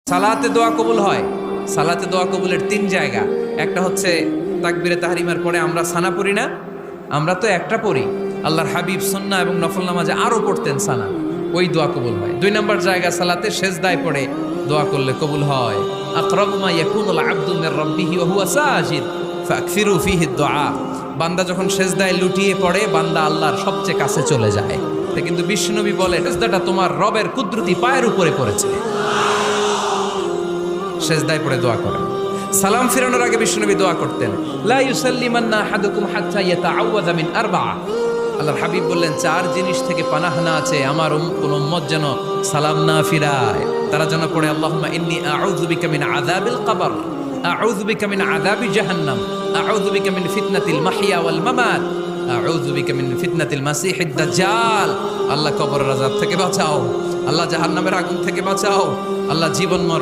সালাতে দোয়া কবুল হয়। সালাতে দোয়া কবুলের 3 জায়গা। একটা হচ্ছে তাকবীরে তাহরিমার পরে আমরা সানা পড়ি না, আমরা তো একটা পড়ি। আল্লাহর হাবিব সুন্নাহ এবং নফল নামাজে আরো পড়তেন সানা, ওই দোয়া কবুল হয়। 2 নম্বর জায়গা সালাতে সেজদায় পড়ে দোয়া করলে কবুল হয়। আকরাবু মা ইয়াকুনুল আবদু মির রাব্বিহি ওয়া হুয়া সাজিদ ফাকসিরু ফীহি দুআ। বান্দা যখন সেজদায় লুটিয়ে পড়ে, বান্দা আল্লাহর সবচেয়ে কাছে চলে যায়। কিন্তু বিশ্বনবী বলে, সেজদাটা তোমার রবের কুদরতি পায়ের উপরে পড়েছে। সেজদায় পড়ে দোয়া করেন। সালাম ফিরানোর আগে বিশ্বনবী দোয়া করতেন, লা ইউসাল্লিমান্না আহাদুকুম হাত্তা ইয়াতাআওয়াযা মিন আরবা'a। আল্লাহর হাবিব বললেন, 4 জিনিস থেকে পানাহ না আছে আমার কোন উম্মত যেন সালাম না ফিরায়। তারা যেন পড়ে, আল্লাহুম্মা ইন্নী আউযু বিকা মিন আযাবিল কবর, আউযু বিকা মিন আযাবি জাহান্নাম, আউযু বিকা মিন ফিতনাতিল মাহইয়া ওয়াল মামাত, আউযু বিকা মিন ফিতনাতিল মাসিহিদ দাজ্জাল। আল্লাহ কবরের আযাব থেকে বাঁচাও, আল্লাহ জাহান্নামের আগুন থেকে বাঁচাও, আল্লাহ জীবন